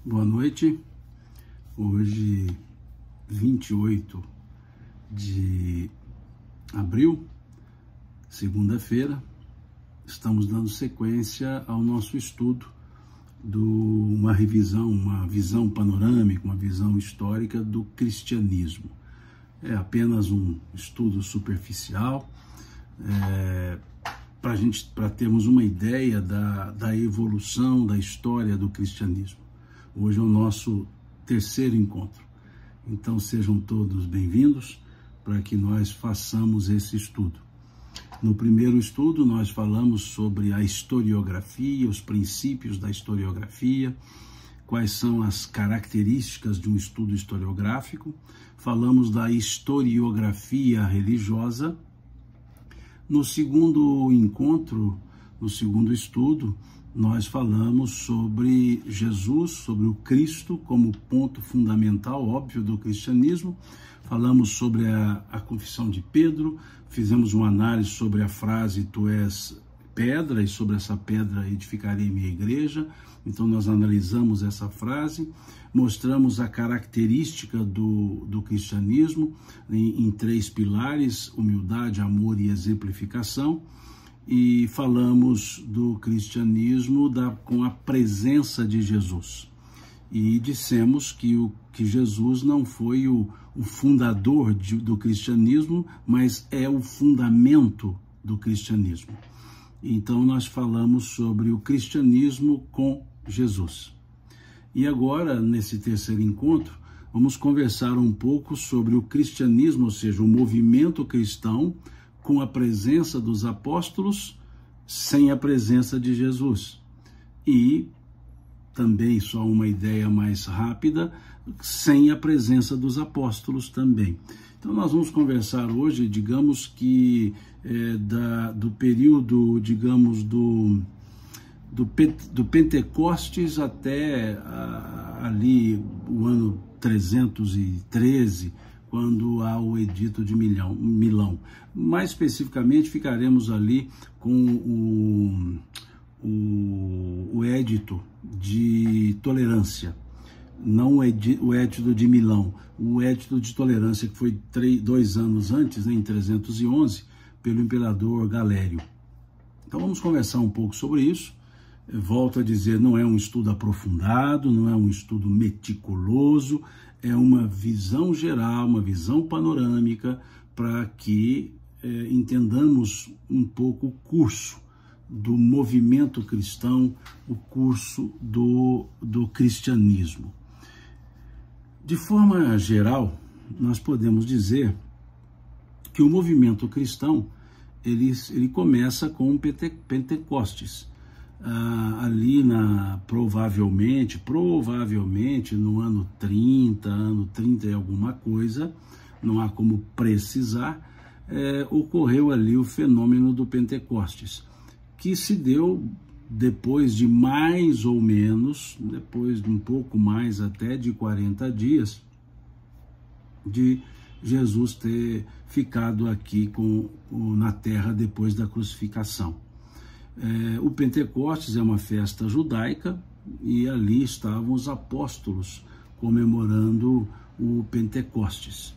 Boa noite. Hoje, 28 de abril, segunda-feira, estamos dando sequência ao nosso estudo uma revisão, uma visão panorâmica, uma visão histórica do cristianismo. É apenas um estudo superficial, para termos uma ideia da evolução da história do cristianismo. Hoje é o nosso terceiro encontro. Então sejam todos bem-vindos para que nós façamos esse estudo. No primeiro estudo nós falamos sobre a historiografia, os princípios da historiografia, quais são as características de um estudo historiográfico. Falamos da historiografia religiosa. No segundo encontro, no segundo estudo, nós falamos sobre Jesus, sobre o Cristo como ponto fundamental, óbvio, do cristianismo. Falamos sobre a confissão de Pedro, fizemos uma análise sobre a frase "Tu és pedra, e sobre essa pedra edificarei minha igreja". Então nós analisamos essa frase, mostramos a característica do cristianismo em três pilares: humildade, amor e exemplificação. E falamos do cristianismo com a presença de Jesus. E dissemos que Jesus não foi o fundador do cristianismo, mas é o fundamento do cristianismo. Então nós falamos sobre o cristianismo com Jesus. E agora, nesse terceiro encontro, vamos conversar um pouco sobre o cristianismo, ou seja, o movimento cristão, com a presença dos apóstolos, sem a presença de Jesus. E também, só uma ideia mais rápida, sem a presença dos apóstolos também. Então nós vamos conversar hoje, digamos que do período, digamos, do Pentecostes até ali o ano 313, quando há o Edito de Milão. Mais especificamente, ficaremos ali com o Edito de Tolerância, não o Edito de Milão, o Edito de Tolerância, que foi 2 anos antes, né, em 311, pelo imperador Galério. Então vamos conversar um pouco sobre isso. Eu volto a dizer, não é um estudo aprofundado, não é um estudo meticuloso, é uma visão geral, uma visão panorâmica, para que entendamos um pouco o curso do movimento cristão, o curso do cristianismo. De forma geral, nós podemos dizer que o movimento cristão ele começa com Pentecostes. Ali provavelmente no ano 30 e alguma coisa, não há como precisar, ocorreu ali o fenômeno do Pentecostes, que se deu depois de mais ou menos, depois de um pouco mais até de 40 dias, de Jesus ter ficado aqui na terra depois da crucificação. O Pentecostes é uma festa judaica e ali estavam os apóstolos comemorando o Pentecostes.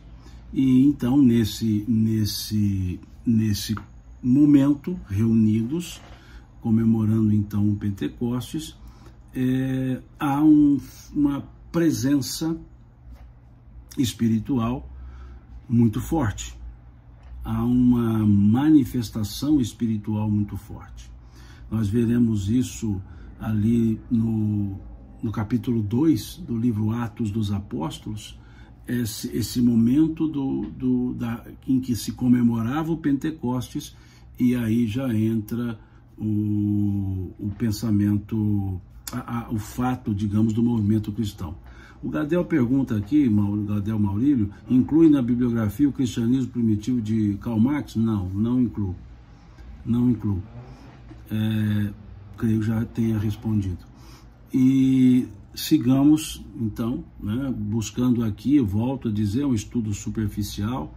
E então, nesse momento, reunidos, comemorando então o Pentecostes, há uma presença espiritual muito forte. Há uma manifestação espiritual muito forte. Nós veremos isso ali no capítulo 2 do livro Atos dos Apóstolos, esse momento em que se comemorava o Pentecostes, e aí já entra o pensamento, o fato, digamos, do movimento cristão. O Gadel pergunta aqui, o Gadel Maurílio, inclui na bibliografia o cristianismo primitivo de Karl Marx? Não incluo. Não incluo. Creio que já tenha respondido. E sigamos, então, né, buscando aqui, eu volto a dizer, um estudo superficial.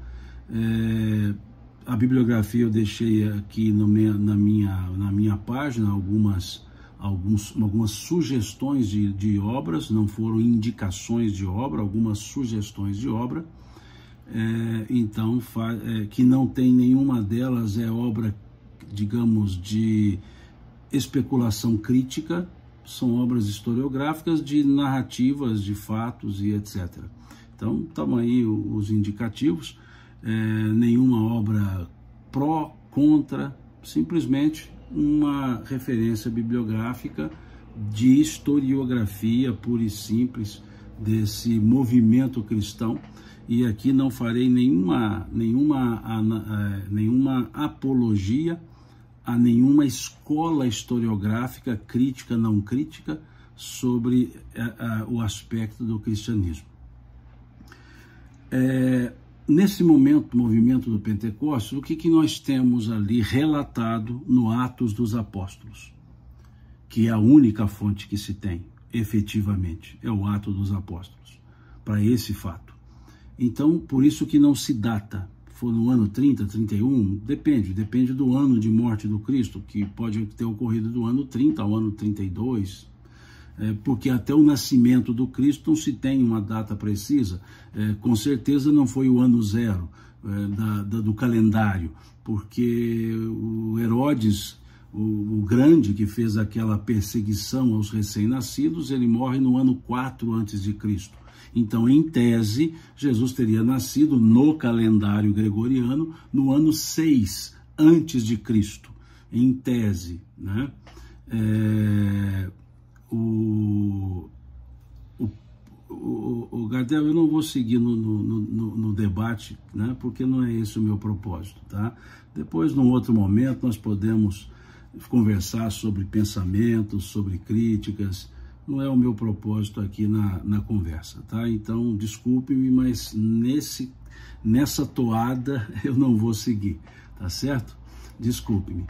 A bibliografia eu deixei aqui na minha página algumas algumas sugestões de obras, não foram indicações de obra, algumas sugestões de obra, que não tem nenhuma delas é obra, digamos, de especulação crítica, são obras historiográficas de narrativas, de fatos e etc. Então, estão aí os indicativos, nenhuma obra pró, contra, simplesmente uma referência bibliográfica de historiografia pura e simples desse movimento cristão. E aqui não farei nenhuma apologia a nenhuma escola historiográfica, crítica, não crítica, sobre o aspecto do cristianismo. Nesse movimento do Pentecostes, o que nós temos ali relatado no Atos dos Apóstolos? Que é a única fonte que se tem, efetivamente, é o Atos dos Apóstolos, para esse fato. Então, por isso que não se data, for no ano 30, 31, depende do ano de morte do Cristo, que pode ter ocorrido do ano 30 ao ano 32, porque até o nascimento do Cristo não se tem uma data precisa, com certeza não foi o ano zero do calendário, porque o Herodes, o grande, que fez aquela perseguição aos recém-nascidos, ele morre no ano 4 a.C. Então, em tese, Jesus teria nascido no calendário gregoriano no ano 6 a.C., em tese, né? O Gardel, eu não vou seguir no debate, né? Porque não é esse o meu propósito, tá? Depois, num outro momento, nós podemos conversar sobre pensamentos, sobre críticas. Não é o meu propósito aqui na conversa, tá? Então, desculpe-me, mas nessa toada eu não vou seguir, tá certo? Desculpe-me.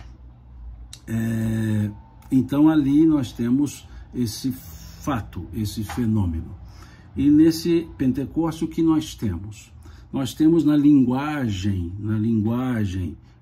Então, ali nós temos esse fato, esse fenômeno. E nesse Pentecostes, o que nós temos? Nós temos na linguagem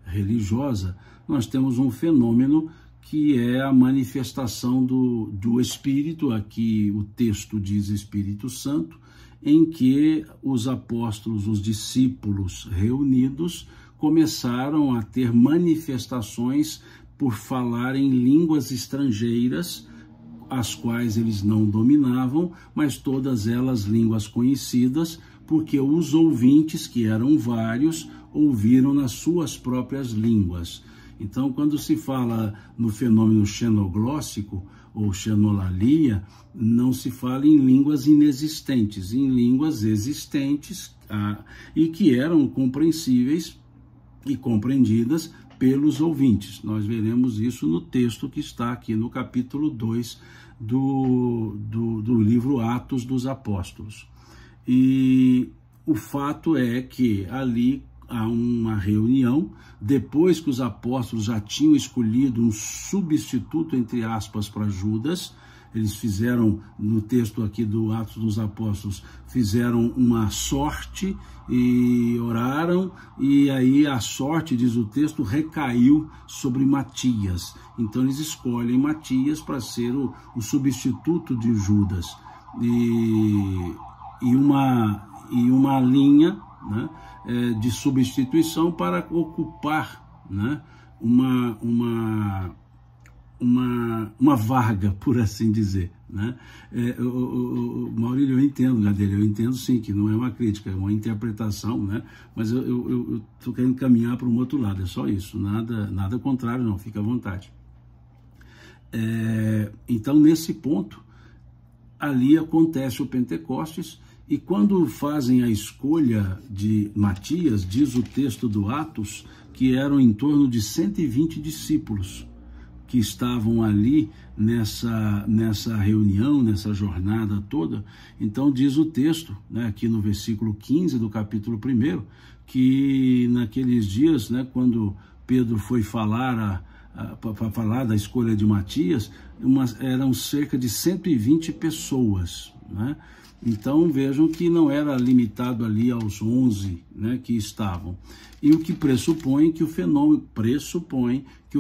religiosa, nós temos um fenômeno que é a manifestação do Espírito, aqui o texto diz Espírito Santo, em que os apóstolos, os discípulos reunidos, começaram a ter manifestações por falar em línguas estrangeiras, as quais eles não dominavam, mas todas elas línguas conhecidas, porque os ouvintes, que eram vários, ouviram nas suas próprias línguas. Então, quando se fala no fenômeno xenoglóssico ou xenolalia, não se fala em línguas inexistentes, em línguas existentes e que eram compreensíveis e compreendidas pelos ouvintes. Nós veremos isso no texto que está aqui no capítulo 2 do livro Atos dos Apóstolos. E o fato é que ali há uma reunião, depois que os apóstolos já tinham escolhido um substituto, entre aspas, para Judas. Eles fizeram, no texto aqui do Atos dos Apóstolos, fizeram uma sorte e oraram, e aí a sorte, diz o texto, recaiu sobre Matias. Então eles escolhem Matias para ser o substituto de Judas. E uma linha, né, de substituição para ocupar, né, uma vaga, por assim dizer, né? Maurílio, eu entendo, Gadelha, eu entendo sim, que não é uma crítica, é uma interpretação, né? Mas eu estou querendo caminhar para um outro lado, é só isso, nada contrário não, fica à vontade. Então, nesse ponto, ali acontece o Pentecostes, e quando fazem a escolha de Matias, diz o texto do Atos, que eram em torno de 120 discípulos que estavam ali nessa reunião, nessa jornada toda. Então diz o texto, né, aqui no versículo 15 do capítulo 1, que naqueles dias, né, quando Pedro foi falar para falar da escolha de Matias, eram cerca de 120 pessoas, né? Então vejam que não era limitado ali aos 11, né, que estavam. E o que pressupõe que o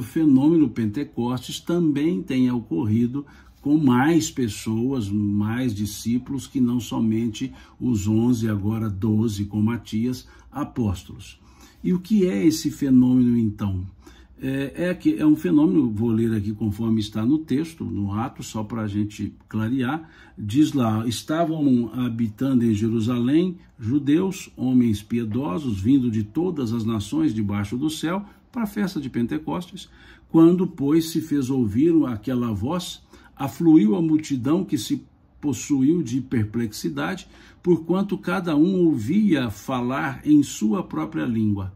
fenômeno Pentecostes também tenha ocorrido com mais pessoas, mais discípulos, que não somente os 11, agora 12 com Matias, apóstolos. E o que é esse fenômeno então? É um fenômeno, vou ler aqui conforme está no texto, no Atos, só para a gente clarear. Diz lá: estavam habitando em Jerusalém judeus, homens piedosos, vindo de todas as nações debaixo do céu, para a festa de Pentecostes. Quando, pois, se fez ouvir aquela voz, afluiu a multidão que se possuiu de perplexidade, porquanto cada um ouvia falar em sua própria língua.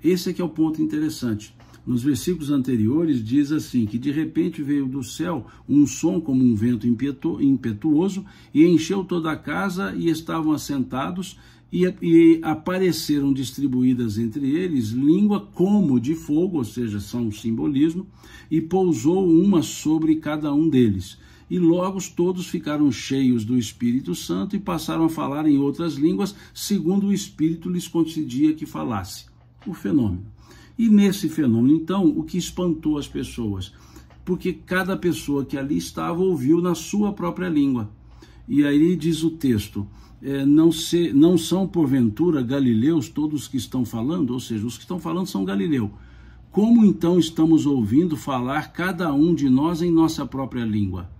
Esse é que é o ponto interessante. Nos versículos anteriores diz assim, que de repente veio do céu um som como um vento impetuoso e encheu toda a casa, e estavam assentados, e apareceram distribuídas entre eles língua como de fogo, ou seja, são um simbolismo, e pousou uma sobre cada um deles. E logo todos ficaram cheios do Espírito Santo e passaram a falar em outras línguas, segundo o Espírito lhes concedia que falasse. O fenômeno. E nesse fenômeno, então, o que espantou as pessoas? Porque cada pessoa que ali estava ouviu na sua própria língua. E aí diz o texto, não são porventura galileus todos que estão falando? Ou seja, os que estão falando são galileus. Como então estamos ouvindo falar cada um de nós em nossa própria língua?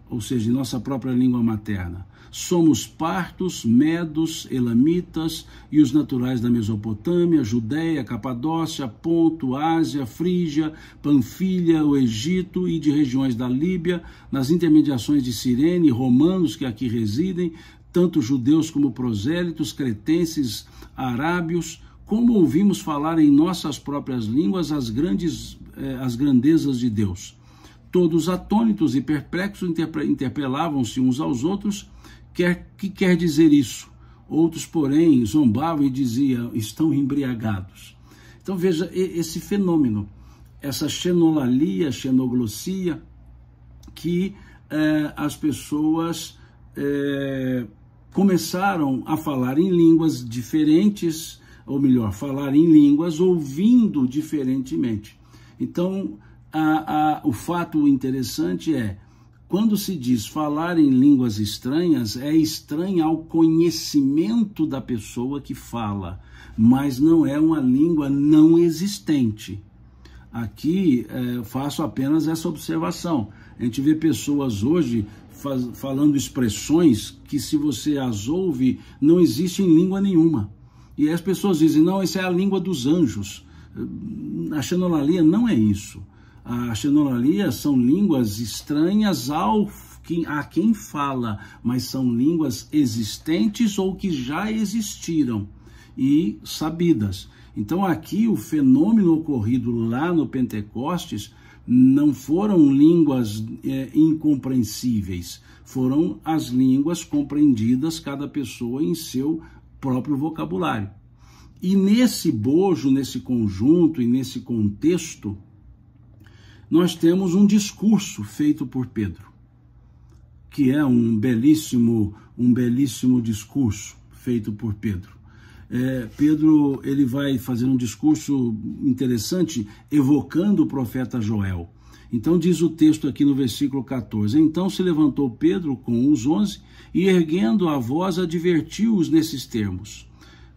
Ou seja, em nossa própria língua materna. Somos partos, medos, elamitas e os naturais da Mesopotâmia, Judéia, Capadócia, Ponto, Ásia, Frígia, Panfilha, o Egito e de regiões da Líbia, nas intermediações de Cirene, romanos que aqui residem, tanto judeus como prosélitos, cretenses, arábios. Como ouvimos falar em nossas próprias línguas as grandezas de Deus? Todos atônitos e perplexos interpelavam-se uns aos outros, que quer dizer isso? Outros, porém, zombavam e diziam, estão embriagados. Então veja esse fenômeno, essa xenolalia, xenoglossia, que as pessoas começaram a falar em línguas diferentes, ou melhor, falar em línguas ouvindo diferentemente. Então, o fato interessante é, quando se diz falar em línguas estranhas, é estranha ao conhecimento da pessoa que fala, mas não é uma língua não existente. Aqui faço apenas essa observação. A gente vê pessoas hoje falando expressões que, se você as ouve, não existe em língua nenhuma. E as pessoas dizem, não, essa é a língua dos anjos. A xenolalia não é isso. A xenolalia são línguas estranhas a quem fala, mas são línguas existentes ou que já existiram e sabidas. Então aqui o fenômeno ocorrido lá no Pentecostes não foram línguas incompreensíveis, foram as línguas compreendidas, cada pessoa em seu próprio vocabulário. E nesse bojo, nesse conjunto e nesse contexto, nós temos um discurso feito por Pedro, que é um belíssimo discurso feito por Pedro. Pedro, ele vai fazer um discurso interessante, evocando o profeta Joel. Então diz o texto aqui no versículo 14, então se levantou Pedro com os 11 e, erguendo a voz, advertiu-os nesses termos: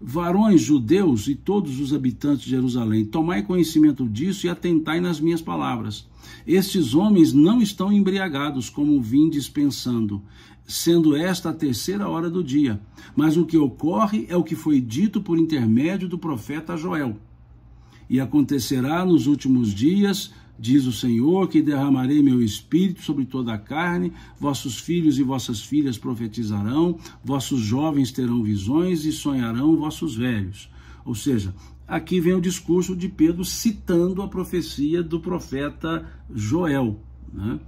varões judeus e todos os habitantes de Jerusalém, tomai conhecimento disso e atentai nas minhas palavras. Estes homens não estão embriagados, como vindes pensando, sendo esta a 3ª hora do dia. Mas o que ocorre é o que foi dito por intermédio do profeta Joel. E acontecerá nos últimos dias, diz o Senhor, que derramarei meu espírito sobre toda a carne, vossos filhos e vossas filhas profetizarão, vossos jovens terão visões e sonharão vossos velhos. Ou seja, aqui vem o discurso de Pedro citando a profecia do profeta Joel, né?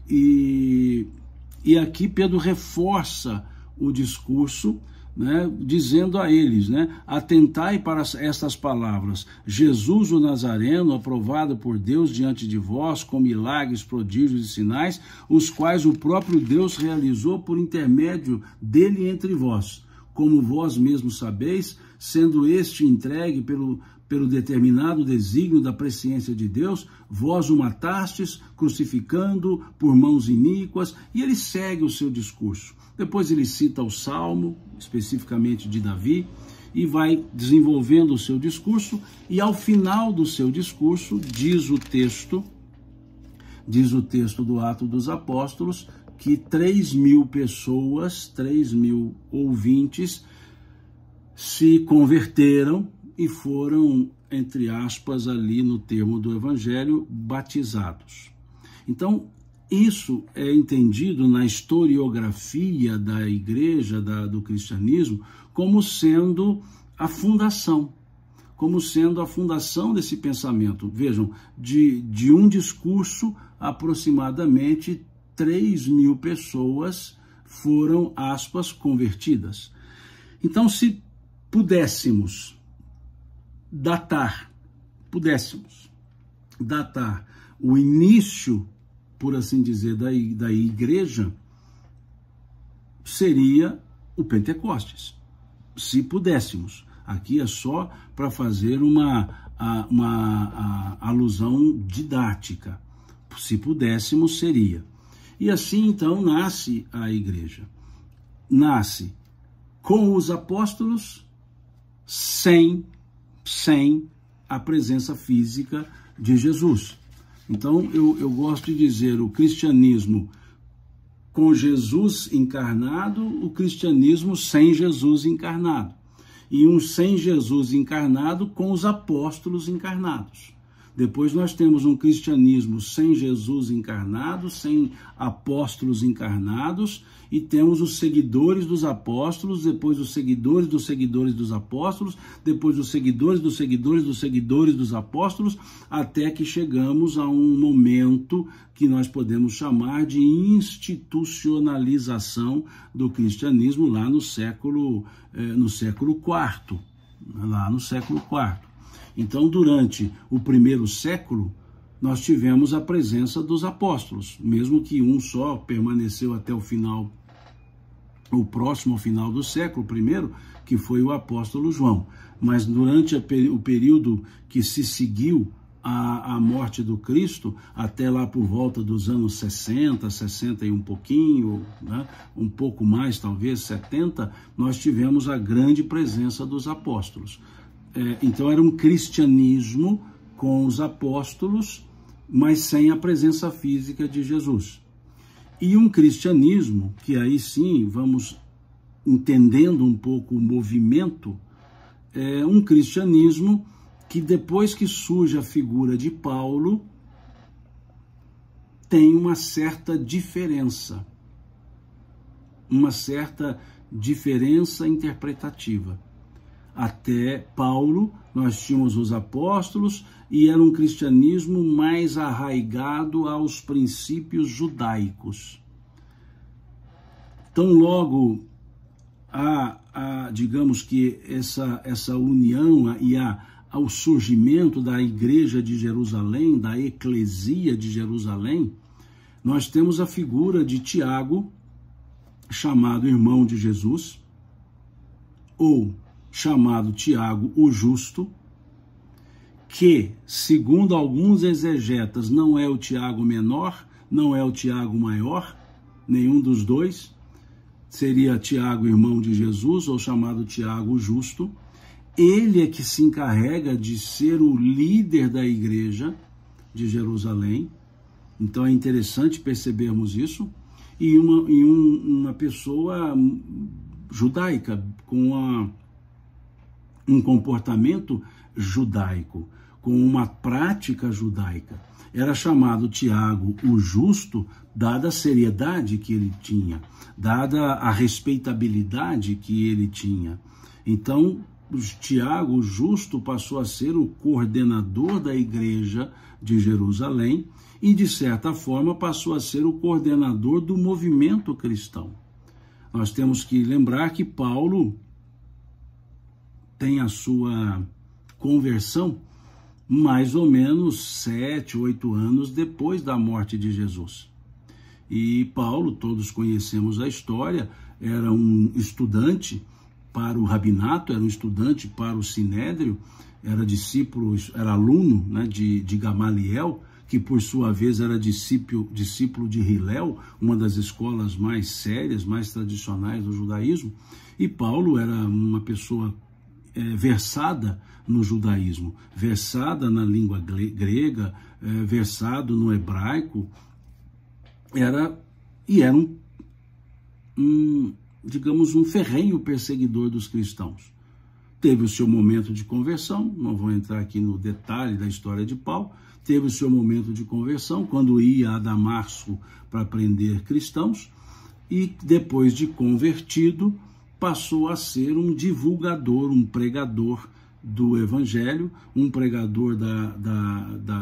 E aqui Pedro reforça o discurso né, dizendo a eles, né, atentai para estas palavras: Jesus o Nazareno, aprovado por Deus diante de vós, com milagres, prodígios e sinais, os quais o próprio Deus realizou por intermédio dele entre vós, como vós mesmos sabeis, sendo este entregue pelo determinado desígnio da presciência de Deus, vós o matastes, crucificando por mãos iníquas, e ele segue o seu discurso. Depois ele cita o Salmo, especificamente de Davi, e vai desenvolvendo o seu discurso, e ao final do seu discurso, diz o texto do Atos dos Apóstolos, que 3.000 pessoas, 3.000 ouvintes, se converteram e foram, entre aspas, ali no termo do Evangelho, batizados. Então, isso é entendido na historiografia da igreja, do cristianismo, como sendo a fundação, desse pensamento. Vejam, de um discurso, aproximadamente 3.000 pessoas foram, aspas, convertidas. Então, se pudéssemos datar o início, por assim dizer, da igreja, seria o Pentecostes. Se pudéssemos. Aqui é só para fazer uma alusão didática. Se pudéssemos, seria. E assim, então, nasce a igreja. Nasce com os apóstolos, sem a presença física de Jesus. Então, eu gosto de dizer o cristianismo com Jesus encarnado, o cristianismo sem Jesus encarnado. E um sem Jesus encarnado com os apóstolos encarnados. Depois nós temos um cristianismo sem Jesus encarnado, sem apóstolos encarnados, e temos os seguidores dos apóstolos, depois os seguidores dos seguidores dos apóstolos, depois os seguidores dos seguidores dos seguidores dos apóstolos, até que chegamos a um momento que nós podemos chamar de institucionalização do cristianismo lá no século IV, lá no século IV. Então, durante o primeiro século, nós tivemos a presença dos apóstolos, mesmo que um só permaneceu até o final, o próximo ao final do século I, que foi o apóstolo João. Mas durante o período que se seguiu à morte do Cristo, até lá por volta dos anos 60 e um pouquinho, né, um pouco mais, talvez 70, nós tivemos a grande presença dos apóstolos. Então era um cristianismo com os apóstolos, mas sem a presença física de Jesus. E um cristianismo, que aí sim vamos entendendo um pouco o movimento, é um cristianismo que depois que surge a figura de Paulo, tem uma certa diferença interpretativa. Até Paulo, nós tínhamos os apóstolos e era um cristianismo mais arraigado aos princípios judaicos. Então, logo, digamos que essa união e ao surgimento da igreja de Jerusalém, da eclesia de Jerusalém, nós temos a figura de Tiago, chamado irmão de Jesus, ou chamado Tiago o Justo, que, segundo alguns exegetas, não é o Tiago menor, não é o Tiago maior, nenhum dos dois, seria Tiago, irmão de Jesus, ou chamado Tiago o Justo. Ele é que se encarrega de ser o líder da igreja de Jerusalém. Então é interessante percebermos isso. E uma pessoa judaica, com um comportamento judaico, com uma prática judaica. Era chamado Tiago o Justo, dada a seriedade que ele tinha, dada a respeitabilidade que ele tinha. Então, Tiago o Justo passou a ser o coordenador da igreja de Jerusalém e, de certa forma, passou a ser o coordenador do movimento cristão. Nós temos que lembrar que Paulo tem a sua conversão mais ou menos 7, 8 anos depois da morte de Jesus. E Paulo, todos conhecemos a história, era um estudante para o rabinato, era um estudante para o sinédrio, era discípulo, era aluno, né, de Gamaliel, que por sua vez era discípulo de Hilel, uma das escolas mais sérias, mais tradicionais do judaísmo. E Paulo era uma pessoa versada no judaísmo, versada na língua grega, versado no hebraico, era digamos, um ferrenho perseguidor dos cristãos. Teve o seu momento de conversão, não vou entrar aqui no detalhe da história de Paulo, teve o seu momento de conversão quando ia a Damasco para prender cristãos, e depois de convertido, passou a ser um divulgador, um pregador do Evangelho, um pregador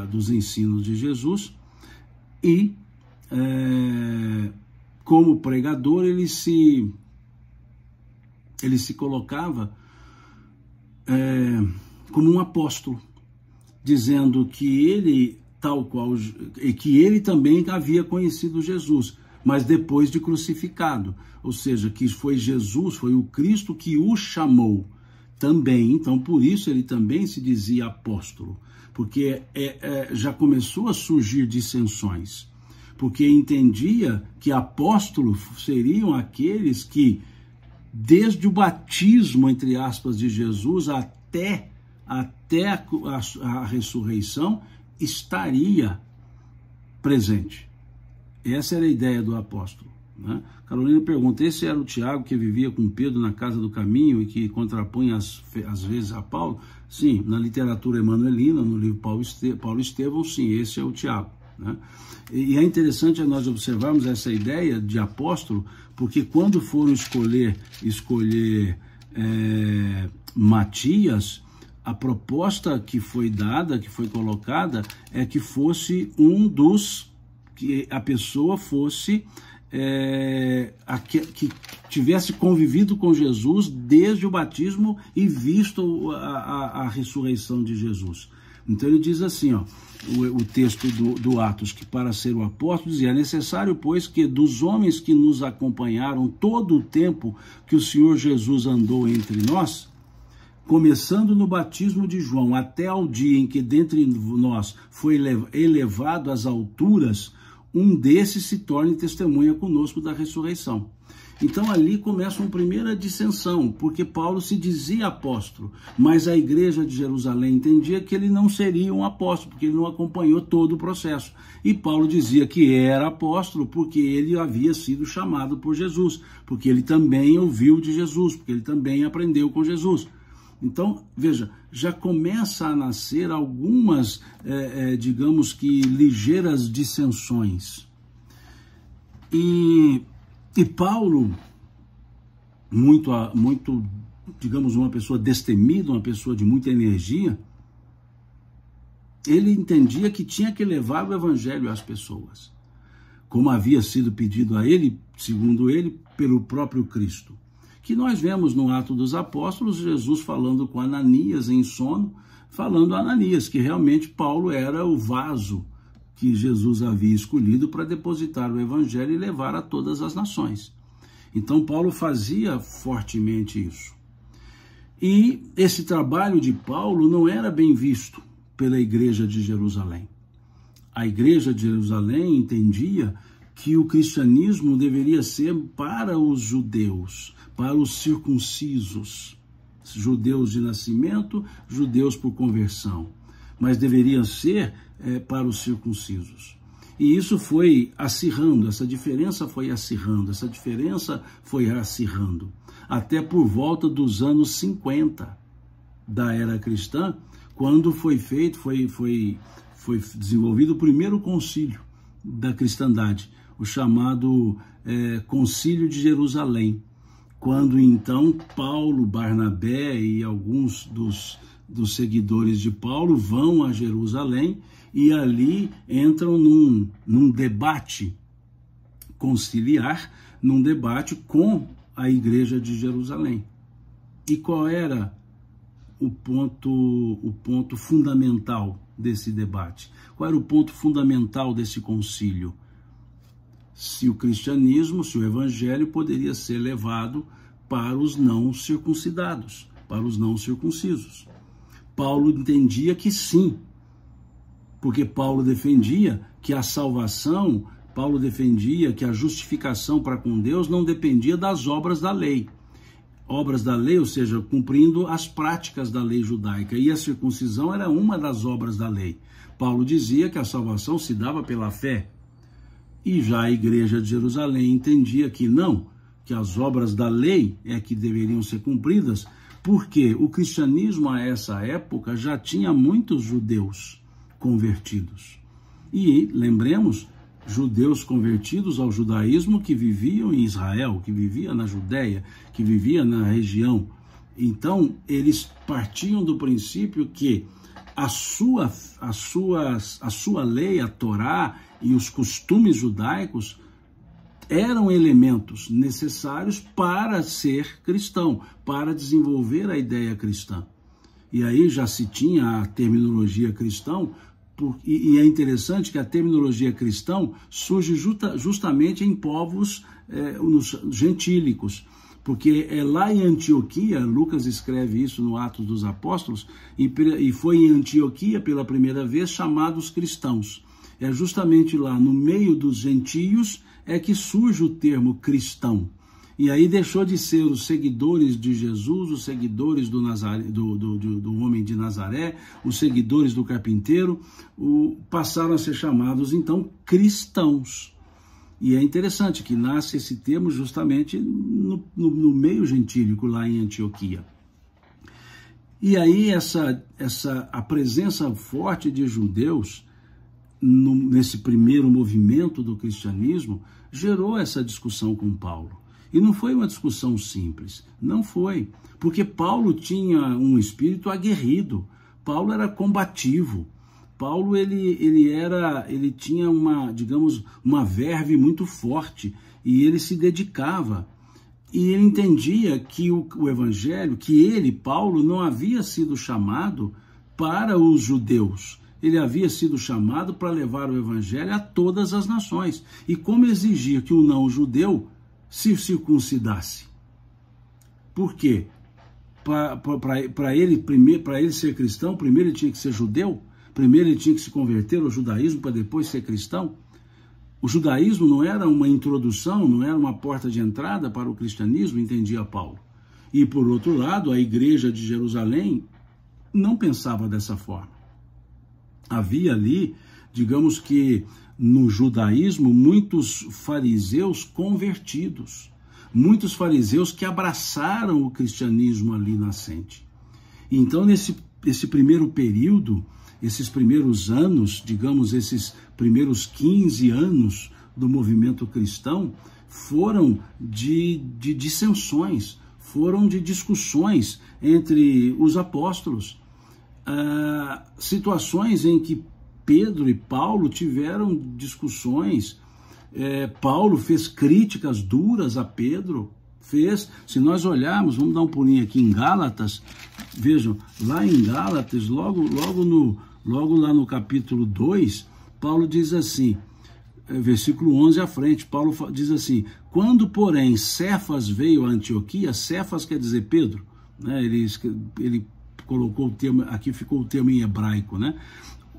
dos ensinos de Jesus, e como pregador ele se colocava como um apóstolo, dizendo que ele, tal qual, que ele também havia conhecido Jesus, mas depois de crucificado, ou seja, que foi Jesus, foi o Cristo que o chamou também. Então, por isso ele também se dizia apóstolo, porque já começou a surgir dissensões, porque entendia que apóstolos seriam aqueles que, desde o batismo, entre aspas, de Jesus até a ressurreição, estaria presente. Essa era a ideia do apóstolo, né? Carolina pergunta, esse era o Tiago que vivia com Pedro na casa do caminho e que contrapunha às vezes a Paulo? Sim, na literatura emanuelina, no livro Paulo Estevão, sim, esse é o Tiago, né? E é interessante nós observarmos essa ideia de apóstolo, porque quando foram escolher Matias, a proposta que foi dada, que foi colocada, é que fosse que a pessoa fosse que tivesse convivido com Jesus desde o batismo e visto a ressurreição de Jesus. Então ele diz assim, ó, o texto do Atos, que para ser o apóstolo dizia, é necessário, pois, que dos homens que nos acompanharam todo o tempo que o Senhor Jesus andou entre nós, começando no batismo de João, até ao dia em que dentre nós foi elevado às alturas, um desses se torne testemunha conosco da ressurreição. Então ali começa uma primeira dissensão, porque Paulo se dizia apóstolo, mas a igreja de Jerusalém entendia que ele não seria um apóstolo, porque ele não acompanhou todo o processo. E Paulo dizia que era apóstolo porque ele havia sido chamado por Jesus, porque ele também ouviu de Jesus, porque ele também aprendeu com Jesus. Então, veja, já começa a nascer algumas, digamos que, ligeiras dissensões. E Paulo, muito, digamos, uma pessoa destemida, uma pessoa de muita energia, ele entendia que tinha que levar o evangelho às pessoas, como havia sido pedido a ele, segundo ele, pelo próprio Cristo. Que nós vemos no Ato dos Apóstolos, Jesus falando com Ananias em sono, falando a Ananias que realmente Paulo era o vaso que Jesus havia escolhido para depositar o evangelho e levar a todas as nações. Então Paulo fazia fortemente isso. E esse trabalho de Paulo não era bem visto pela igreja de Jerusalém. A igreja de Jerusalém entendia que o cristianismo deveria ser para os judeus, para os circuncisos, judeus de nascimento, judeus por conversão, mas deveriam ser para os circuncisos. E isso foi acirrando, essa diferença foi acirrando, até por volta dos anos 50 da era cristã, quando foi desenvolvido o primeiro concílio da cristandade, o chamado Concílio de Jerusalém, quando então Paulo, Barnabé e alguns dos seguidores de Paulo vão a Jerusalém e ali entram num debate conciliar, num debate com a igreja de Jerusalém. E qual era o ponto fundamental desse debate? Qual era o ponto fundamental desse concílio? Se o cristianismo, se o evangelho poderia ser levado para os não circuncidados, para os não circuncisos. Paulo entendia que sim, porque Paulo defendia que a salvação, Paulo defendia que a justificação para com Deus não dependia das obras da lei. Obras da lei, ou seja, cumprindo as práticas da lei judaica, e a circuncisão era uma das obras da lei. Paulo dizia que a salvação se dava pela fé, e já a igreja de Jerusalém entendia que não, que as obras da lei é que deveriam ser cumpridas, porque o cristianismo a essa época já tinha muitos judeus convertidos. E lembremos, judeus convertidos ao judaísmo que viviam em Israel, que vivia na Judéia, que vivia na região. Então, eles partiam do princípio que a sua lei, a Torá e os costumes judaicos eram elementos necessários para ser cristão, para desenvolver a ideia cristã. E aí já se tinha a terminologia cristão, e é interessante que a terminologia cristão surge justamente em povos gentílicos, porque é lá em Antioquia, Lucas escreve isso no Atos dos Apóstolos, e foi em Antioquia pela primeira vez chamados cristãos. É justamente lá no meio dos gentios é que surge o termo cristão. E aí deixou de ser os seguidores de Jesus, os seguidores do homem de Nazaré, os seguidores do carpinteiro, passaram a ser chamados então cristãos. E é interessante que nasce esse termo justamente no meio gentílico lá em Antioquia. E aí a presença forte de judeus nesse primeiro movimento do cristianismo gerou essa discussão com Paulo. E não foi uma discussão simples, não foi, porque Paulo tinha um espírito aguerrido, Paulo era combativo, Paulo ele tinha uma verve muito forte e ele se dedicava. E ele entendia que o evangelho, que ele, Paulo, não havia sido chamado para os judeus. Ele havia sido chamado para levar o evangelho a todas as nações. E como exigia que o não-judeu se circuncidasse? Por quê? Para ele ser cristão, primeiro ele tinha que ser judeu? Primeiro ele tinha que se converter ao judaísmo para depois ser cristão? O judaísmo não era uma introdução, não era uma porta de entrada para o cristianismo, entendia Paulo. E por outro lado, a igreja de Jerusalém não pensava dessa forma. Havia ali, digamos que no judaísmo, muitos fariseus convertidos, muitos fariseus que abraçaram o cristianismo ali nascente. Então, nesse primeiro período, esses primeiros anos, digamos, esses primeiros 15 anos do movimento cristão, foram de dissensões, foram de discussões entre os apóstolos. Situações em que Pedro e Paulo tiveram discussões. Paulo fez críticas duras a Pedro, se nós olharmos, vamos dar um pulinho aqui em Gálatas, vejam, lá em Gálatas, logo lá no capítulo 2, Paulo diz assim, versículo 11 à frente, Paulo diz assim: quando, porém, Cefas veio a Antioquia, Cefas quer dizer Pedro, né? Ele colocou o termo, aqui ficou o termo em hebraico, né?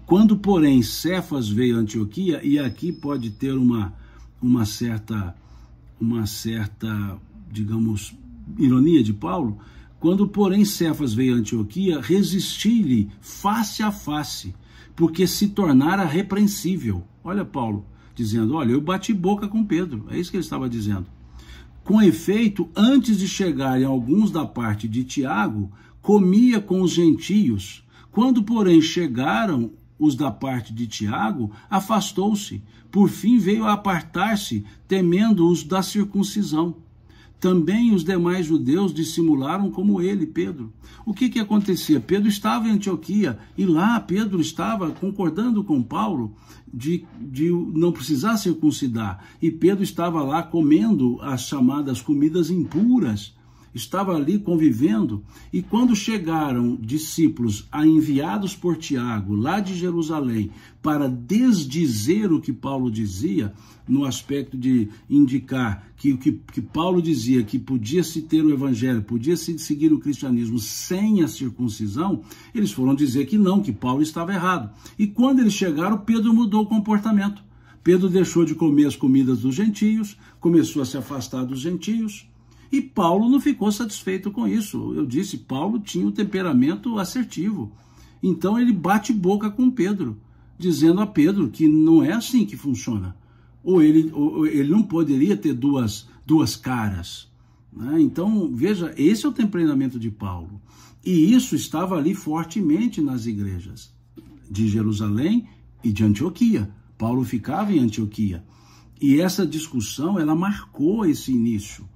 Quando, porém, Cefas veio a Antioquia, e aqui pode ter uma certa, digamos, ironia de Paulo, quando, porém, Cefas veio a Antioquia, resisti-lhe face a face, porque se tornara repreensível. Olha Paulo dizendo, olha, eu bati boca com Pedro, é isso que ele estava dizendo. Com efeito, antes de chegarem alguns da parte de Tiago, comia com os gentios. Quando, porém, chegaram os da parte de Tiago, afastou-se. Por fim, veio a apartar-se, temendo os da circuncisão. Também os demais judeus dissimularam como ele, Pedro. O que acontecia? Pedro estava em Antioquia, e lá Pedro estava concordando com Paulo de não precisar circuncidar. E Pedro estava lá comendo as chamadas comidas impuras. estava ali convivendo, e quando chegaram discípulos enviados por Tiago, lá de Jerusalém, para desdizer o que Paulo dizia, no aspecto de indicar que o que Paulo dizia, que podia-se ter o evangelho, podia-se seguir o cristianismo sem a circuncisão, eles foram dizer que não, que Paulo estava errado. E quando eles chegaram, Pedro mudou o comportamento. Pedro deixou de comer as comidas dos gentios, começou a se afastar dos gentios, e Paulo não ficou satisfeito com isso. Eu disse, Paulo tinha um temperamento assertivo. Então ele bate boca com Pedro, dizendo a Pedro que não é assim que funciona. Ou ele não poderia ter duas caras, né? Então, veja, esse é o temperamento de Paulo. E isso estava ali fortemente nas igrejas de Jerusalém e de Antioquia. Paulo ficava em Antioquia. E essa discussão, ela marcou esse início.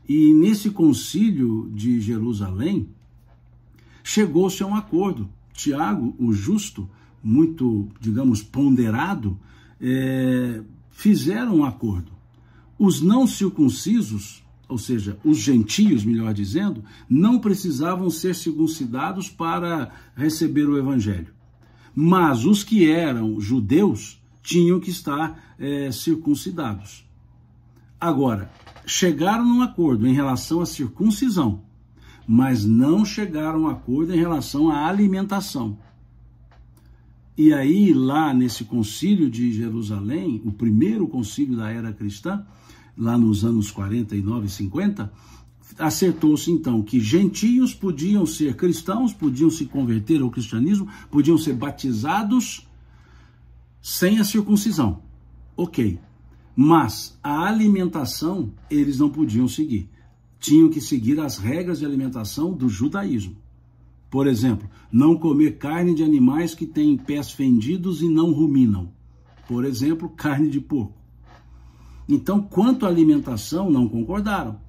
E nesse concílio de Jerusalém, chegou-se a um acordo. Tiago, o justo, muito, digamos, ponderado, fizeram um acordo. Os não circuncisos, ou seja, os gentios, melhor dizendo, não precisavam ser circuncidados para receber o evangelho. Mas os que eram judeus tinham que estar circuncidados. Agora, chegaram num acordo em relação à circuncisão, mas não chegaram a um acordo em relação à alimentação. E aí, lá nesse concílio de Jerusalém, o primeiro concílio da era cristã, lá nos anos 49 e 50, acertou-se então que gentios podiam ser cristãos, podiam se converter ao cristianismo, podiam ser batizados sem a circuncisão. Ok. Mas a alimentação eles não podiam seguir. Tinham que seguir as regras de alimentação do judaísmo. Por exemplo, não comer carne de animais que têm pés fendidos e não ruminam. Por exemplo, carne de porco. Então, quanto à alimentação, não concordaram.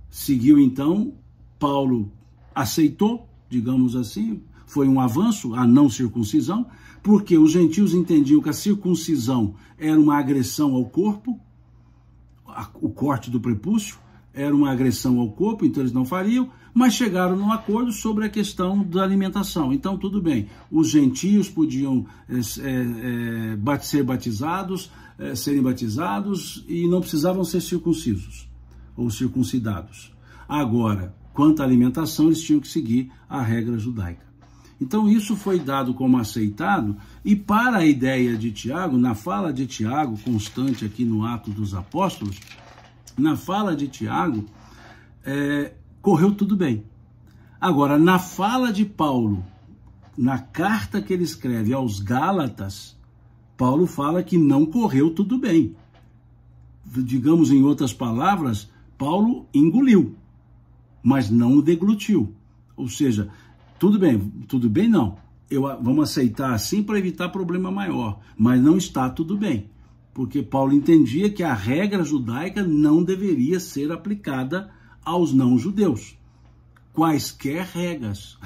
Seguiu, então, Paulo aceitou, digamos assim, foi um avanço a não circuncisão, porque os gentios entendiam que a circuncisão era uma agressão ao corpo, o corte do prepúcio era uma agressão ao corpo, então eles não fariam, mas chegaram num acordo sobre a questão da alimentação. Então, tudo bem, os gentios podiam ser batizados, serem batizados e não precisavam ser circuncisos ou circuncidados. Agora, quanto à alimentação, eles tinham que seguir a regra judaica. Então, isso foi dado como aceitado, e para a ideia de Tiago, na fala de Tiago, constante aqui no Atos dos Apóstolos, na fala de Tiago, correu tudo bem. Agora, na fala de Paulo, na carta que ele escreve aos Gálatas, Paulo fala que não correu tudo bem. Digamos em outras palavras, Paulo engoliu, mas não o deglutiu. Ou seja, tudo bem não. Vamos aceitar assim para evitar problema maior, mas não está tudo bem. Porque Paulo entendia que a regra judaica não deveria ser aplicada aos não-judeus. Quaisquer regras.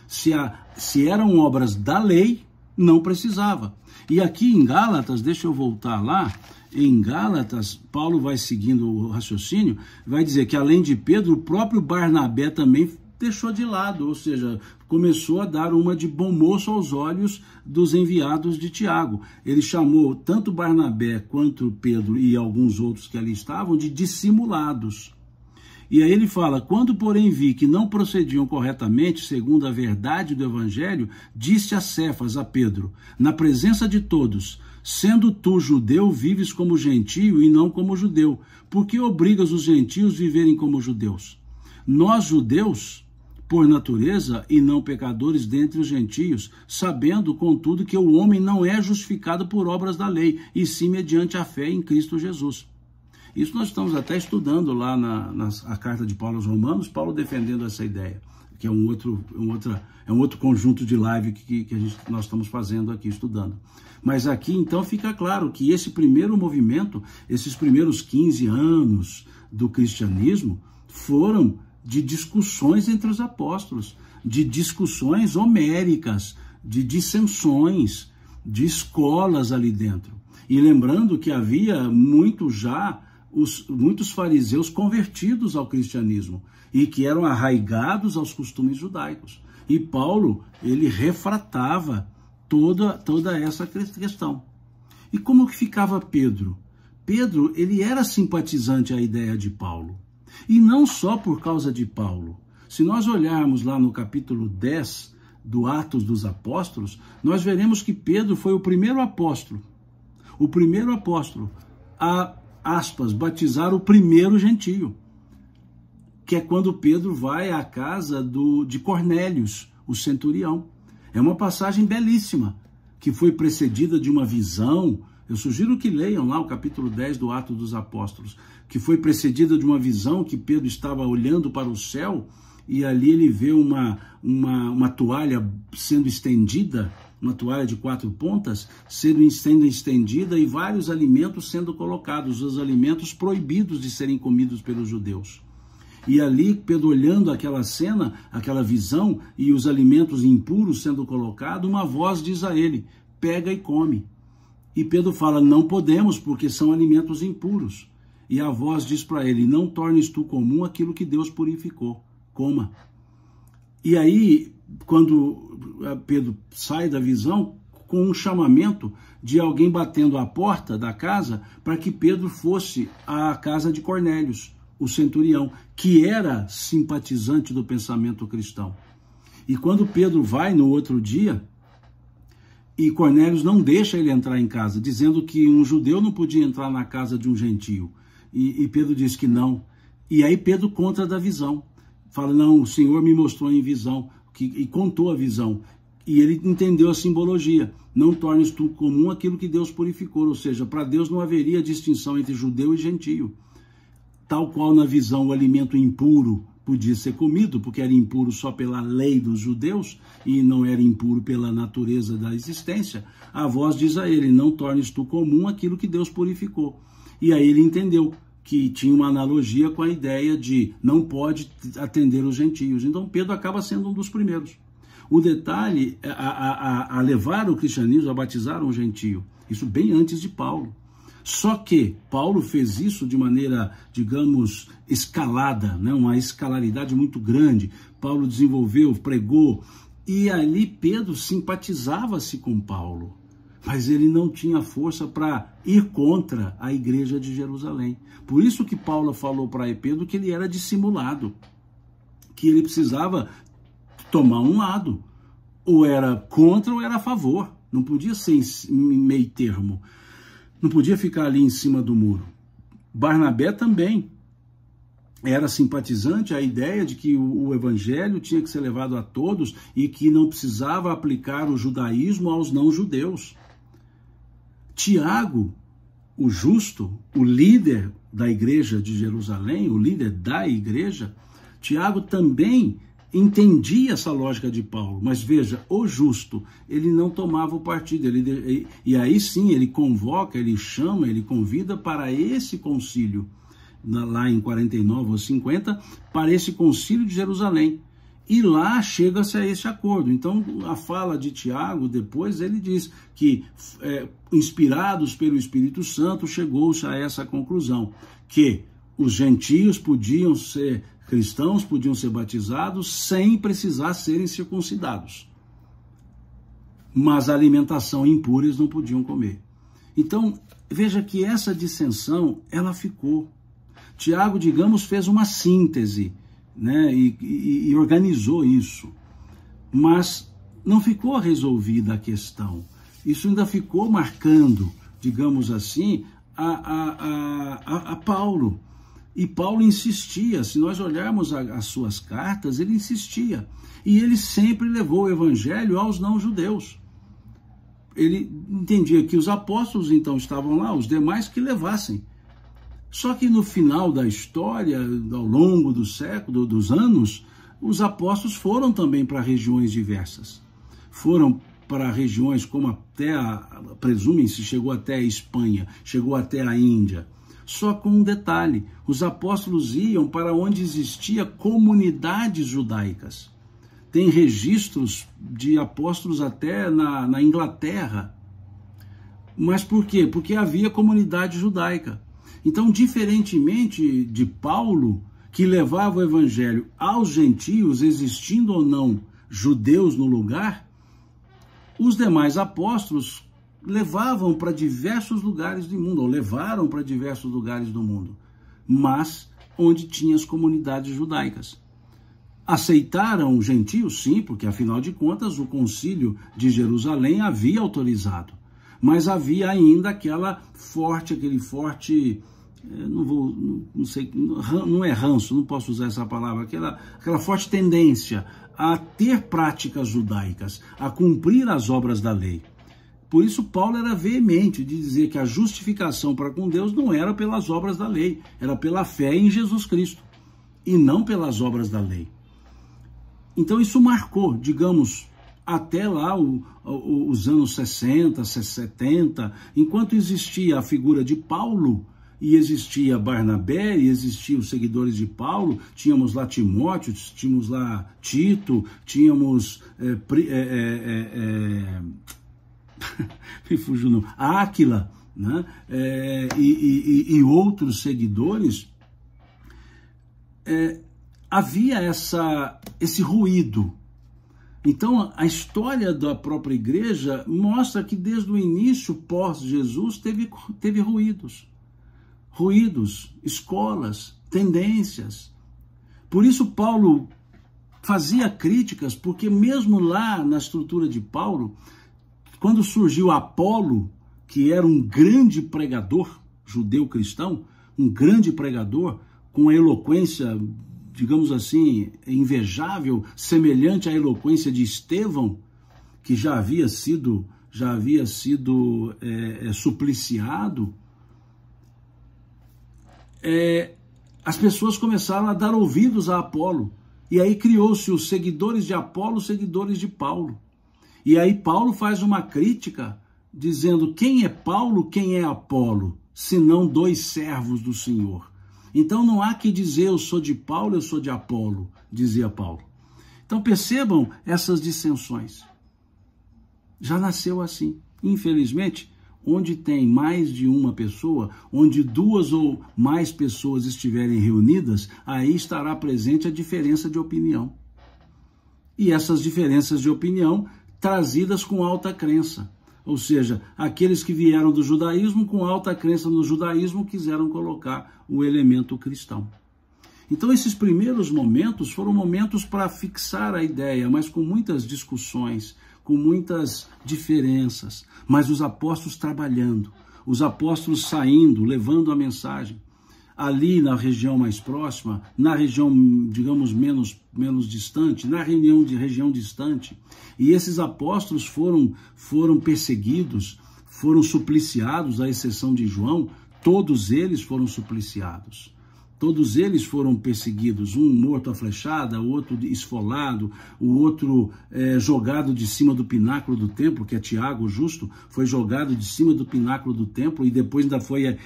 Se eram obras da lei, não precisava. E aqui em Gálatas, deixa eu voltar lá, em Gálatas, Paulo vai seguindo o raciocínio, vai dizer que além de Pedro, o próprio Barnabé também deixou de lado, ou seja, começou a dar uma de bom moço aos olhos dos enviados de Tiago. Ele chamou tanto Barnabé quanto Pedro e alguns outros que ali estavam de dissimulados. E aí ele fala, quando porém vi que não procediam corretamente segundo a verdade do evangelho, disse a Cefas, a Pedro, na presença de todos, sendo tu judeu, vives como gentio e não como judeu, porque obrigas os gentios a viverem como judeus? Nós, judeus, por natureza e não pecadores dentre os gentios, sabendo, contudo, que o homem não é justificado por obras da lei, e sim mediante a fé em Cristo Jesus. Isso nós estamos até estudando lá na carta de Paulo aos Romanos, Paulo defendendo essa ideia, que é um outro conjunto de live que nós estamos fazendo aqui, estudando. Mas aqui, então, fica claro que esse primeiro movimento, esses primeiros 15 anos do cristianismo, foram de discussões entre os apóstolos, de discussões homéricas, de dissensões, de escolas ali dentro. E lembrando que havia muito já muitos fariseus convertidos ao cristianismo e que eram arraigados aos costumes judaicos. E Paulo, ele refratava toda essa questão. E como que ficava Pedro? Pedro, ele era simpatizante à ideia de Paulo. E não só por causa de Paulo. Se nós olharmos lá no capítulo 10 do Atos dos Apóstolos, nós veremos que Pedro foi o primeiro apóstolo a, aspas, batizar o primeiro gentio, que é quando Pedro vai à casa de Cornélios, o centurião. É uma passagem belíssima, que foi precedida de uma visão. Eu sugiro que leiam lá o capítulo 10 do Atos dos Apóstolos, que foi precedida de uma visão que Pedro estava olhando para o céu e ali ele vê uma toalha sendo estendida, uma toalha de 4 pontas, sendo estendida e vários alimentos sendo colocados, os alimentos proibidos de serem comidos pelos judeus. E ali, Pedro olhando aquela cena, aquela visão, e os alimentos impuros sendo colocados, uma voz diz a ele, pega e come. E Pedro fala, não podemos, porque são alimentos impuros. E a voz diz para ele, não tornes tu comum aquilo que Deus purificou, coma. E aí, quando Pedro sai da visão, com um chamamento de alguém batendo a porta da casa, para que Pedro fosse à casa de Cornélios, o centurião, que era simpatizante do pensamento cristão. E quando Pedro vai no outro dia, e Cornélios não deixa ele entrar em casa, dizendo que um judeu não podia entrar na casa de um gentio. E Pedro diz que não. E aí Pedro conta da visão. Fala, não, o Senhor me mostrou em visão, e contou a visão. E ele entendeu a simbologia. Não tornes tu comum aquilo que Deus purificou. Ou seja, para Deus não haveria distinção entre judeu e gentio. Tal qual na visão o alimento impuro podia ser comido, porque era impuro só pela lei dos judeus e não era impuro pela natureza da existência, a voz diz a ele, não tornes tu comum aquilo que Deus purificou. E aí ele entendeu que tinha uma analogia com a ideia de não pode atender os gentios. Então Pedro acaba sendo um dos primeiros. O detalhe, a levar o cristianismo, a batizar um gentio, isso bem antes de Paulo. Só que Paulo fez isso de maneira, digamos, escalada, né? Uma escalaridade muito grande. Paulo desenvolveu, pregou, e ali Pedro simpatizava-se com Paulo, mas ele não tinha força para ir contra a igreja de Jerusalém. Por isso que Paulo falou para Pedro que ele era dissimulado, que ele precisava tomar um lado, ou era contra ou era a favor, não podia ser em meio termo. Não podia ficar ali em cima do muro. Barnabé também era simpatizante à ideia de que o evangelho tinha que ser levado a todos e que não precisava aplicar o judaísmo aos não-judeus. Tiago, o justo, o líder da igreja de Jerusalém, o líder da igreja, Tiago também entendia essa lógica de Paulo, mas veja, o justo, ele não tomava o partido, e aí sim ele convoca, ele chama, ele convida para esse concílio, lá em 49 ou 50, para esse concílio de Jerusalém, e lá chega-se a esse acordo. Então a fala de Tiago, depois ele diz que, inspirados pelo Espírito Santo, chegou-se a essa conclusão, que os gentios podiam ser cristãos, podiam ser batizados sem precisar serem circuncidados. Mas a alimentação impura eles não podiam comer. Então, veja que essa dissensão, ela ficou. Tiago, digamos, fez uma síntese, né, e organizou isso. Mas não ficou resolvida a questão. Isso ainda ficou marcando, digamos assim, a Paulo. E Paulo insistia, se nós olharmos as suas cartas, ele insistia. E ele sempre levou o evangelho aos não-judeus. Ele entendia que os apóstolos então estavam lá, os demais que levassem. Só que no final da história, ao longo do século, dos anos, os apóstolos foram também para regiões diversas. Foram para regiões como presumem-se, chegou até a Espanha, chegou até a Índia. Só com um detalhe, os apóstolos iam para onde existia comunidades judaicas. Tem registros de apóstolos até na Inglaterra. Mas por quê? Porque havia comunidade judaica. Então, diferentemente de Paulo, que levava o evangelho aos gentios, existindo ou não judeus no lugar, os demais apóstolos levavam para diversos lugares do mundo, ou levaram para diversos lugares do mundo, mas onde tinha as comunidades judaicas. Aceitaram os gentios? Sim, porque afinal de contas o concílio de Jerusalém havia autorizado, mas havia ainda aquele forte, não é ranço, não posso usar essa palavra, aquela forte tendência a ter práticas judaicas, a cumprir as obras da lei. Por isso Paulo era veemente de dizer que a justificação para com Deus não era pelas obras da lei, era pela fé em Jesus Cristo, e não pelas obras da lei. Então isso marcou, digamos, até lá os anos 60, 70, enquanto existia a figura de Paulo, e existia Barnabé, e existiam os seguidores de Paulo, tínhamos lá Timóteo, tínhamos lá Tito, tínhamos me fugiu não, Áquila, né? E outros seguidores, havia esse ruído. Então, a história da própria igreja mostra que desde o início, pós-Jesus, teve ruídos. Ruídos, escolas, tendências. Por isso Paulo fazia críticas, porque mesmo lá na estrutura de Paulo, quando surgiu Apolo, que era um grande pregador judeu cristão, um grande pregador com a eloquência, digamos assim, invejável, semelhante à eloquência de Estevão, que já havia sido supliciado, as pessoas começaram a dar ouvidos a Apolo. E aí criou-se os seguidores de Apolo, os seguidores de Paulo. E aí Paulo faz uma crítica, dizendo: quem é Paulo, quem é Apolo, senão dois servos do Senhor? Então não há que dizer eu sou de Paulo, eu sou de Apolo, dizia Paulo. Então percebam essas dissensões. Já nasceu assim. Infelizmente, onde tem mais de uma pessoa, onde duas ou mais pessoas estiverem reunidas, aí estará presente a diferença de opinião. E essas diferenças de opinião trazidas com alta crença. Ou seja, aqueles que vieram do judaísmo com alta crença no judaísmo quiseram colocar o elemento cristão. Então esses primeiros momentos foram momentos para fixar a ideia, mas com muitas discussões, com muitas diferenças, mas os apóstolos trabalhando, os apóstolos saindo, levando a mensagem. Ali na região mais próxima, na região, digamos, menos distante, na região distante. E esses apóstolos foram perseguidos, foram supliciados, à exceção de João, todos eles foram supliciados. Todos eles foram perseguidos, um morto à flechada, o outro esfolado, o outro jogado de cima do pináculo do templo, que é Tiago, o justo, foi jogado de cima do pináculo do templo e depois ainda foi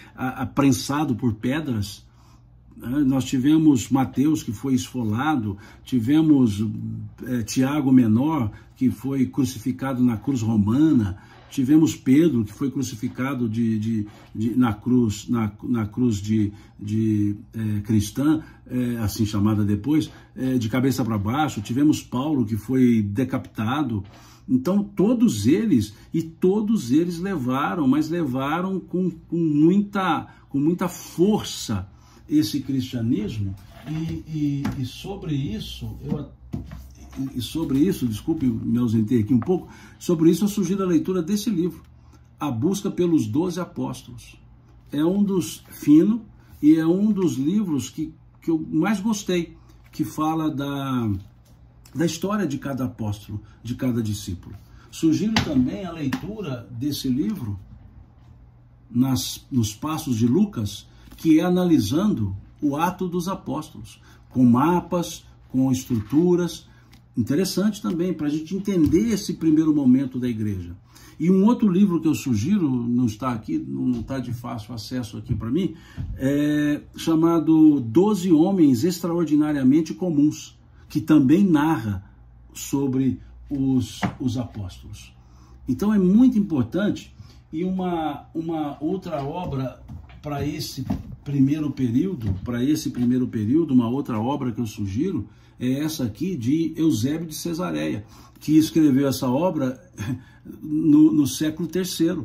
prensado por pedras. Nós tivemos Mateus, que foi esfolado, tivemos Tiago Menor, que foi crucificado na cruz romana, tivemos Pedro, que foi crucificado na cruz cristã, assim chamada depois, de cabeça para baixo. Tivemos Paulo, que foi decapitado. Então, todos eles levaram, mas levaram com muita força esse cristianismo. E sobre isso, desculpe, me ausentei aqui um pouco, sobre isso surgiu a leitura desse livro, A Busca pelos 12 Apóstolos. É um dos fino e é um dos livros que eu mais gostei, que fala da história de cada apóstolo, de cada discípulo. Sugiro também a leitura desse livro nos Passos de Lucas, que é analisando o ato dos apóstolos, com mapas, com estruturas. Interessante também, para a gente entender esse primeiro momento da igreja. E um outro livro que eu sugiro, não está aqui, não está de fácil acesso aqui para mim, chamado 12 Homens Extraordinariamente Comuns, que também narra sobre os apóstolos. Então é muito importante. E uma outra obra para esse primeiro período, para esse primeiro período, uma outra obra que eu sugiro é essa aqui de Eusébio de Cesareia, que escreveu essa obra no século III.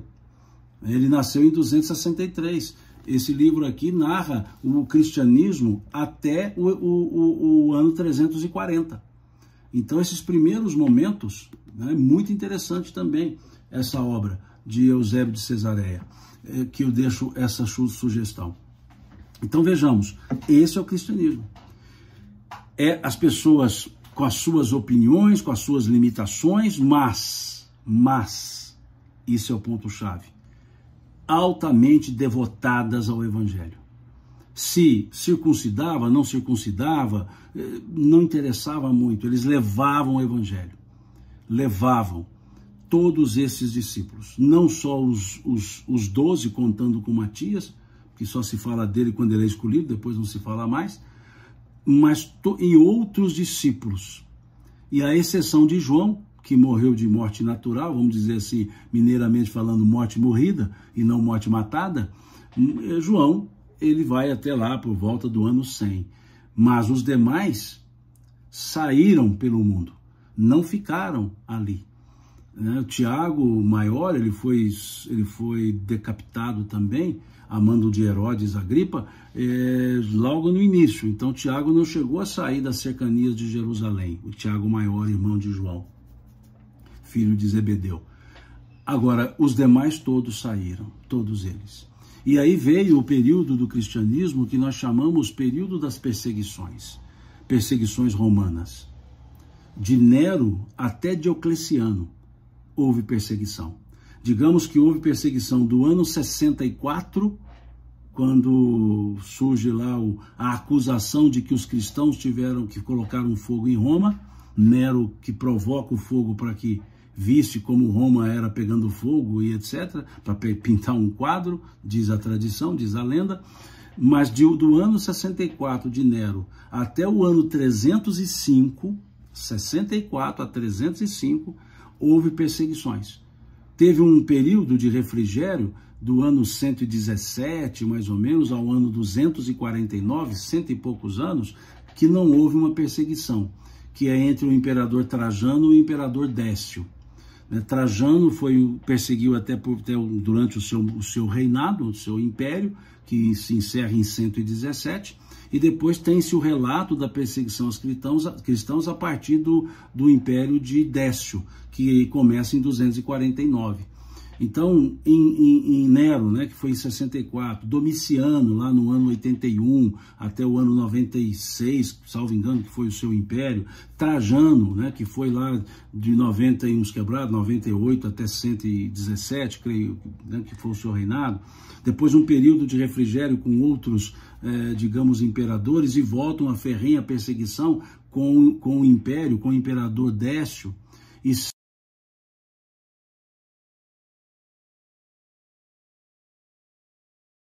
Ele nasceu em 263. Esse livro aqui narra o cristianismo até o ano 340. Então, esses primeiros momentos, né, é muito interessante também essa obra de Eusébio de Cesareia, que eu deixo essa sugestão. Então, vejamos, esse é o cristianismo. É as pessoas com as suas opiniões, com as suas limitações, mas, isso é o ponto-chave, altamente devotadas ao Evangelho. Se circuncidava, não circuncidava, não interessava muito, eles levavam o Evangelho. Levavam todos esses discípulos, não só os 12, contando com Matias, que só se fala dele quando ele é escolhido, depois não se fala mais, mas e outros discípulos. E a exceção de João, que morreu de morte natural, vamos dizer assim, mineiramente falando, morte morrida e não morte matada, João, ele vai até lá por volta do ano 100. Mas os demais saíram pelo mundo, não ficaram ali. O Tiago, o maior, ele foi decapitado também, a mando de Herodes Agripa, logo no início. Então, Tiago não chegou a sair das cercanias de Jerusalém. O Tiago maior, irmão de João, filho de Zebedeu. Agora, os demais todos saíram, todos eles. E aí veio o período do cristianismo que nós chamamos período das perseguições romanas. De Nero até Diocleciano houve perseguição. Digamos que houve perseguição do ano 64, quando surge lá a acusação de que os cristãos tiveram que colocar um fogo em Roma, Nero que provoca o fogo para que visse como Roma era pegando fogo e etc., para pintar um quadro, diz a tradição, diz a lenda. Mas do ano 64 de Nero até o ano 305, 64 a 305, houve perseguições. Teve um período de refrigério do ano 117, mais ou menos, ao ano 249, cento e poucos anos, que não houve uma perseguição, que é entre o imperador Trajano e o imperador Décio. Trajano perseguiu até durante o seu reinado, o seu império, que se encerra em 117, e depois tem-se o relato da perseguição aos cristãos a partir do império de Décio, que começa em 249. Então, em Nero, né, que foi em 64, Domiciano, lá no ano 81, até o ano 96, salvo engano, que foi o seu império, Trajano, né, que foi lá de 90 e uns quebrados, 98 até 117, creio, né, que foi o seu reinado. Depois um período de refrigério com outros, digamos, imperadores, e volta uma ferrenha perseguição com o império, com o imperador Décio, e